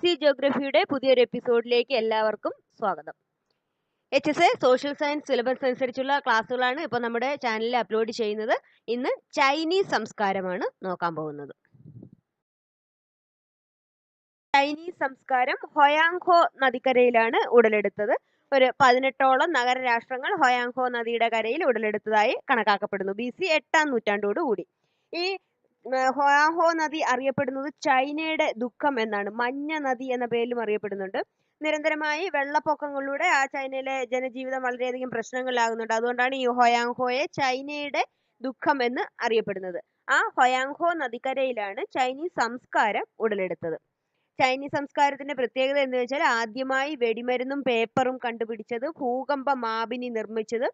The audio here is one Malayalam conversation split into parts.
ജിയോഗ്രഫിയുടെ പുതിയൊരു എപ്പിസോഡിലേക്ക് എല്ലാവർക്കും സ്വാഗതം. HSA സോഷ്യൽ സയൻസ് സിലബസ് അനുസരിച്ചുള്ള ക്ലാസ്സുകളാണ് ഇപ്പോൾ നമ്മുടെ ചാനലിൽ അപ്ലോഡ് ചെയ്യുന്നത്. ഇന്ന് ചൈനീസ് സംസ്കാരമാണ് നോക്കാൻ പോകുന്നത്. ചൈനീസ് സംസ്കാരം ഹൊയാങ്ഹോ നദിക്കരയിലാണ് ഉടലെടുത്തത്. ഒരു 18ഓളം നഗരരാഷ്ട്രങ്ങൾ ഹൊയാങ്ഹോ നദിയുടെ കരയിൽ ഉടലെടുത്തതായി കണക്കാക്കപ്പെടുന്നു. BC 8-ാം നൂറ്റാണ്ടോടുകൂടി. ഈ ഹൊയാങ്ഹോ നദി അറിയപ്പെടുന്നത് ചൈനയുടെ ദുഃഖം എന്നാണ്. മഞ്ഞ നദി എന്ന പേരിലും അറിയപ്പെടുന്നുണ്ട്. നിരന്തരമായി വെള്ളപ്പൊക്കങ്ങളിലൂടെ ആ ചൈനയിലെ ജനജീവിതം വളരെയധികം പ്രശ്നങ്ങളിലാകുന്നുണ്ട്. അതുകൊണ്ടാണ് ഈ ഹൊയാങ്ഹോയെ ചൈനയുടെ ദുഃഖം എന്ന് അറിയപ്പെടുന്നത്. ആ ഹൊയാങ്ഹോ നദിക്കരയിലാണ് ചൈനീസ് സംസ്കാരം ഉടലെടുത്തത്. ചൈനീസ് സംസ്കാരത്തിന്റെ പ്രത്യേകത എന്ന് വെച്ചാൽ ആദ്യമായി വെടിമരുന്നും പേപ്പറും കണ്ടുപിടിച്ചത്, ഭൂകമ്പ മാപിനി നിർമ്മിച്ചത്,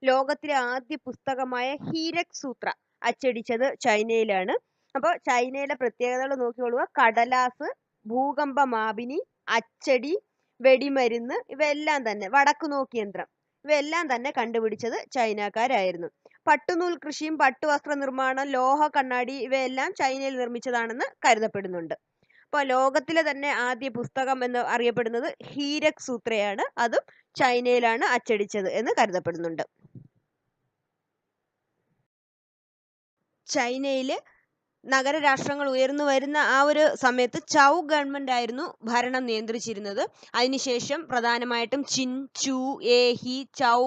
ലോകത്തിലെ ആദ്യ പുസ്തകമായ ഹീരക് സൂത്ര അച്ചടിച്ചത് ചൈനയിലാണ്. അപ്പോൾ ചൈനയിലെ പ്രത്യേകതകൾ നോക്കിക്കൊള്ളുക. കടലാസ്, ഭൂകമ്പ മാപിനി, അച്ചടി, വെടിമരുന്ന്, ഇവയെല്ലാം തന്നെ, വടക്കു നോക്കി യന്ത്രം, ഇവയെല്ലാം തന്നെ കണ്ടുപിടിച്ചത് ചൈനക്കാരായിരുന്നു. പട്ടുനൂൽ കൃഷിയും പട്ടുവസ്ത്ര നിർമ്മാണം, ലോഹ കണ്ണാടി, ഇവയെല്ലാം ചൈനയിൽ നിർമ്മിച്ചതാണെന്ന് കരുതപ്പെടുന്നുണ്ട്. അപ്പോൾ ലോകത്തിലെ തന്നെ ആദ്യ പുസ്തകം എന്ന് അറിയപ്പെടുന്നത് ഹീരക് സൂത്രയാണ്. അതും ചൈനയിലാണ് അച്ചടിച്ചത് എന്ന് കരുതപ്പെടുന്നുണ്ട്. ചൈനയില് നഗരരാഷ്ട്രങ്ങൾ ഉയർന്നു വരുന്ന ആ ഒരു സമയത്ത് ചൗ ഗവൺമെന്റ് ആയിരുന്നു ഭരണം നിയന്ത്രിച്ചിരുന്നത്. അതിനുശേഷം പ്രധാനമായിട്ടും ചിൻ, ചു, ഹി, ചൗ,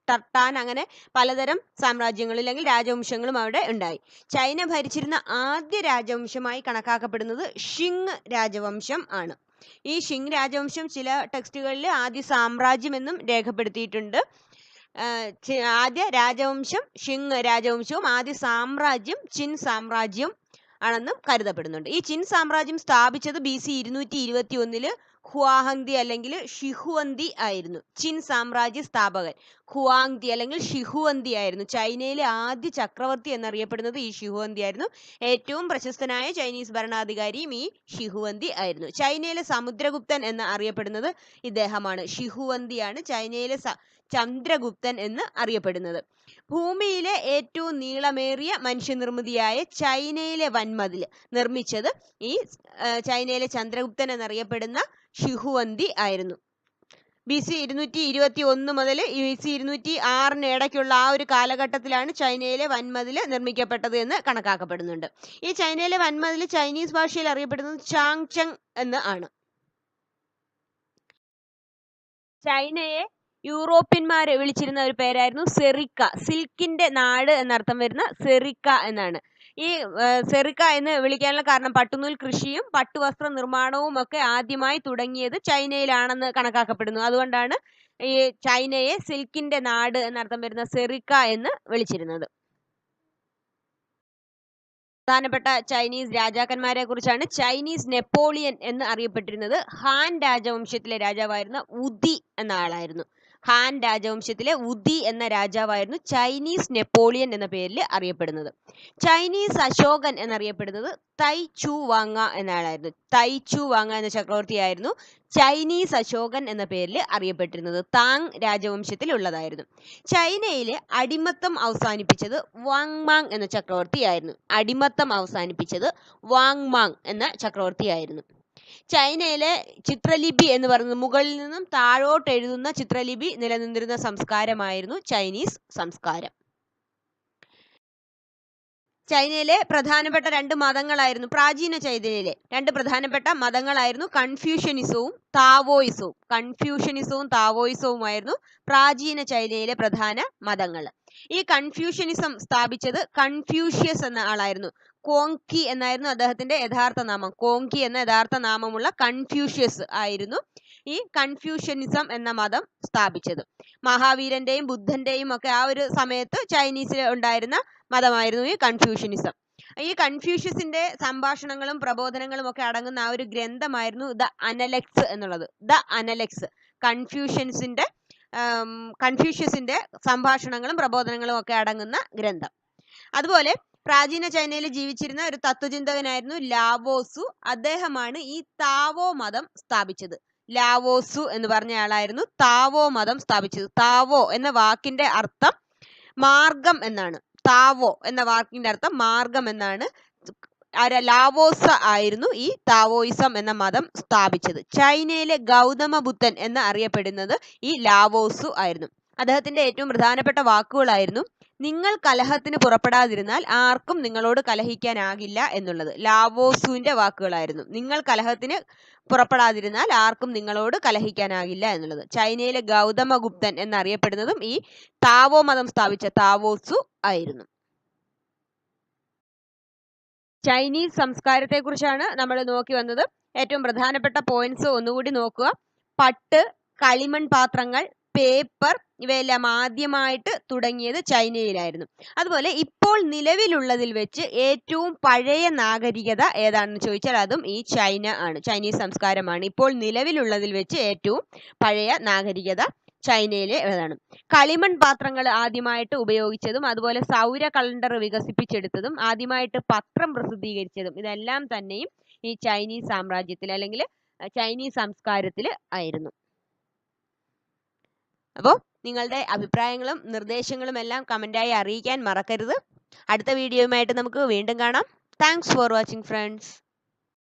ടർട്ടാൻ, അങ്ങനെ പലതരം സാമ്രാജ്യങ്ങൾ അല്ലെങ്കിൽ രാജവംശങ്ങളും അവിടെ ഉണ്ടായി. ചൈന ഭരിച്ചിരുന്ന ആദ്യ രാജവംശമായി കണക്കാക്കപ്പെടുന്നത് ഷിങ് രാജവംശം ആണ്. ഈ ഷിങ് രാജവംശം ചില ടെക്സ്റ്റുകളിൽ ആദ്യ സാമ്രാജ്യം എന്നും രേഖപ്പെടുത്തിയിട്ടുണ്ട്. ആദ്യ രാജവംശം ഷിങ് രാജവംശവും ആദ്യ സാമ്രാജ്യം ചിൻ സാമ്രാജ്യം ആണെന്നും കരുതപ്പെടുന്നുണ്ട്. ഈ ചിൻ സാമ്രാജ്യം സ്ഥാപിച്ചത് BC 221 ഹുവാങ്തി അല്ലെങ്കിൽ ഷിഹുവന്തി ആയിരുന്നു. ചിൻ സാമ്രാജ്യ സ്ഥാപകൻ ഹുവാങ്തി അല്ലെങ്കിൽ ഷിഹുവന്തി ആയിരുന്നു. ചൈനയിലെ ആദ്യ ചക്രവർത്തി എന്നറിയപ്പെടുന്നത് ഈ ഷിഹുവന്തി ആയിരുന്നു. ഏറ്റവും പ്രശസ്തനായ ചൈനീസ് ഭരണാധികാരിയും ഈ ഷിഹുവന്തി ആയിരുന്നു. ചൈനയിലെ സമുദ്രഗുപ്തൻ എന്ന് അറിയപ്പെടുന്നത് ഇദ്ദേഹമാണ്. ഷിഹുവന്തിയാണ് ചൈനയിലെ ചന്ദ്രഗുപ്തൻ എന്ന് അറിയപ്പെടുന്നത്. ഭൂമിയിലെ ഏറ്റവും നീളമേറിയ മനുഷ്യനിർമ്മിതിയായ ചൈനയിലെ വൻമതിൽ നിർമ്മിച്ചത് ഈ ചൈനയിലെ ചന്ദ്രഗുപ്തൻ എന്നറിയപ്പെടുന്ന ഷിഹുവന്തി ആയിരുന്നു. BC 221 മുതൽ BC 206 ഇടയ്ക്കുള്ള ആ ഒരു കാലഘട്ടത്തിലാണ് ചൈനയിലെ വൻമതിൽ നിർമ്മിക്കപ്പെട്ടത് എന്ന് കണക്കാക്കപ്പെടുന്നുണ്ട്. ഈ ചൈനയിലെ വൻമതിൽ ചൈനീസ് ഭാഷയിൽ അറിയപ്പെടുന്നത് ചാങ്ചങ് എന്ന് ആണ്. ചൈനയെ യൂറോപ്യന്മാരെ വിളിച്ചിരുന്ന ഒരു പേരായിരുന്നു സെറിക്ക. സിൽക്കിന്റെ നാട് എന്നർത്ഥം വരുന്ന സെറിക്ക എന്നാണ്. ഈ സെറിക്ക എന്ന് വിളിക്കാനുള്ള കാരണം പട്ടുനൂൽ കൃഷിയും പട്ടുവസ്ത്ര നിർമ്മാണവും ഒക്കെ ആദ്യമായി തുടങ്ങിയത് ചൈനയിലാണെന്ന് കണക്കാക്കപ്പെടുന്നു. അതുകൊണ്ടാണ് ഈ ചൈനയെ സിൽക്കിന്റെ നാട് എന്നർത്ഥം വരുന്ന സെറിക്ക എന്ന് വിളിച്ചിരുന്നത്. പ്രധാനപ്പെട്ട ചൈനീസ് രാജാക്കന്മാരെ കുറിച്ചാണ്. ചൈനീസ് നെപ്പോളിയൻ എന്ന് അറിയപ്പെട്ടിരുന്നത് ഹാൻ രാജവംശത്തിലെ രാജാവായിരുന്ന ഉദി എന്ന ആളായിരുന്നു. ഹാൻ രാജവംശത്തിലെ ഉദി എന്ന രാജാവായിരുന്നു ചൈനീസ് നെപ്പോളിയൻ എന്ന പേരിൽ അറിയപ്പെടുന്നത്. ചൈനീസ് അശോകൻ എന്നറിയപ്പെടുന്നത് തൈ ചു വാങ്ങ എന്ന ആളായിരുന്നു. തൈ ചു വാങ്ങ എന്ന ചക്രവർത്തിയായിരുന്നു ചൈനീസ് അശോകൻ എന്ന പേരിൽ അറിയപ്പെട്ടിരുന്നത്. താങ് രാജവംശത്തിൽ ഉള്ളതായിരുന്നു. ചൈനയിലെ അടിമത്തം അവസാനിപ്പിച്ചത് വാങ്മാങ് എന്ന ചക്രവർത്തിയായിരുന്നു. അടിമത്തം അവസാനിപ്പിച്ചത് വാങ്മാങ് എന്ന ചക്രവർത്തിയായിരുന്നു. ചൈനയിലെ ചിത്രലിപി എന്ന് പറയുന്നത് മുകളിൽ നിന്നും താഴോട്ട് എഴുതുന്ന ചിത്രലിപി നിലനിന്നിരുന്ന സംസ്കാരമായിരുന്നു ചൈനീസ് സംസ്കാരം. ചൈനയിലെ പ്രധാനപ്പെട്ട രണ്ട് മതങ്ങളായിരുന്നു, പ്രാചീന ചൈനയിലെ രണ്ട് പ്രധാനപ്പെട്ട മതങ്ങളായിരുന്നു കൺഫ്യൂഷ്യനിസവും താവോയിസവും. കൺഫ്യൂഷ്യനിസവും താവോയിസവുമായിരുന്നു പ്രാചീന ചൈനയിലെ പ്രധാന മതങ്ങൾ. ഈ കൺഫ്യൂഷ്യനിസം സ്ഥാപിച്ചത് കൺഫ്യൂഷ്യസ് എന്ന ആളായിരുന്നു. കോങ്കി എന്നായിരുന്നു അദ്ദേഹത്തിന്റെ യഥാർത്ഥ നാമം. കോങ്കി എന്ന യഥാർത്ഥ നാമമുള്ള കൺഫ്യൂഷ്യസ് ആയിരുന്നു ഈ കൺഫ്യൂഷ്യനിസം എന്ന മതം സ്ഥാപിച്ചത്. മഹാവീരന്റെയും ബുദ്ധന്റെയും ഒക്കെ ആ ഒരു സമയത്ത് ചൈനീസിൽ ഉണ്ടായിരുന്ന മതമായിരുന്നു ഈ കൺഫ്യൂഷ്യനിസം. ഈ കൺഫ്യൂഷ്യസിന്റെ സംഭാഷണങ്ങളും പ്രബോധനങ്ങളും ഒക്കെ അടങ്ങുന്ന ആ ഒരു ഗ്രന്ഥമായിരുന്നു ദ അനലെക്സ് എന്നുള്ളത്. ദ അനലെക്സ് കൺഫ്യൂഷ്യസിന്റെ സംഭാഷണങ്ങളും പ്രബോധനങ്ങളും ഒക്കെ അടങ്ങുന്ന ഗ്രന്ഥം. അതുപോലെ പ്രാചീന ചൈനയിൽ ജീവിച്ചിരുന്ന ഒരു തത്വചിന്തകനായിരുന്നു ലാവോസു. അദ്ദേഹമാണ് ഈ താവോ മതം സ്ഥാപിച്ചത്. ലാവോസു എന്ന് പറഞ്ഞ ആളായിരുന്നു താവോ മതം സ്ഥാപിച്ചത്. താവോ എന്ന വാക്കിന്റെ അർത്ഥം മാർഗം എന്നാണ്. താവോ എന്ന വാക്കിന്റെ അർത്ഥം മാർഗം എന്നാണ്. ലാവോസ ആയിരുന്നു ഈ താവോയിസം എന്ന മതം സ്ഥാപിച്ചത്. ചൈനയിലെ ഗൗതമ ബുദ്ധൻ എന്ന് അറിയപ്പെടുന്നത് ഈ ലാവോസു ആയിരുന്നു. അദ്ദേഹത്തിന്റെ ഏറ്റവും പ്രധാനപ്പെട്ട വാക്കുകളായിരുന്നു നിങ്ങൾ കലഹത്തിന് പുറപ്പെടാതിരുന്നാൽ ആർക്കും നിങ്ങളോട് കലഹിക്കാനാകില്ല എന്നുള്ളത്. ലാവോസുവിന്റെ വാക്കുകളായിരുന്നു നിങ്ങൾ കലഹത്തിന് പുറപ്പെടാതിരുന്നാൽ ആർക്കും നിങ്ങളോട് കലഹിക്കാനാകില്ല എന്നുള്ളത്. ചൈനയിലെ ഗൗതമ ഗുപ്തൻ എന്നറിയപ്പെടുന്നതും ഈ താവോ മതം സ്ഥാപിച്ച താവോസു ആയിരുന്നു. ചൈനീസ് സംസ്കാരത്തെ കുറിച്ചാണ് നമ്മൾ നോക്കി വന്നത്. ഏറ്റവും പ്രധാനപ്പെട്ട പോയിന്റ്സ് ഒന്നുകൂടി നോക്കുക. പട്ട്, കളിമൺ പാത്രങ്ങൾ, പേപ്പർ ഇവയെല്ലാം ആദ്യമായിട്ട് തുടങ്ങിയത് ചൈനയിലായിരുന്നു. അതുപോലെ ഇപ്പോൾ നിലവിലുള്ളതിൽ വെച്ച് ഏറ്റവും പഴയ നാഗരികത ഏതാണെന്ന് ചോദിച്ചാൽ അതും ഈ ചൈന ആണ്, ചൈനീസ് സംസ്കാരമാണ്. ഇപ്പോൾ നിലവിലുള്ളതിൽ വെച്ച് ഏറ്റവും പഴയ നാഗരികത ചൈനയിലെ ഏതാണ്. കളിമൺ പാത്രങ്ങൾ ആദ്യമായിട്ട് ഉപയോഗിച്ചതും അതുപോലെ സൗര കലണ്ടർ വികസിപ്പിച്ചെടുത്തതും ആദ്യമായിട്ട് പത്രം പ്രസിദ്ധീകരിച്ചതും ഇതെല്ലാം തന്നെയും ഈ ചൈനീസ് സാമ്രാജ്യത്തിൽ അല്ലെങ്കിൽ ചൈനീസ് സംസ്കാരത്തിൽ ആയിരുന്നു. അപ്പോൾ നിങ്ങളുടെ അഭിപ്രായങ്ങളും നിർദ്ദേശങ്ങളും എല്ലാം കമന്റായി അറിയിക്കാൻ മറക്കരുത്. അടുത്ത വീഡിയോയുമായിട്ട് നമുക്ക് വീണ്ടും കാണാം. Thanks for watching friends.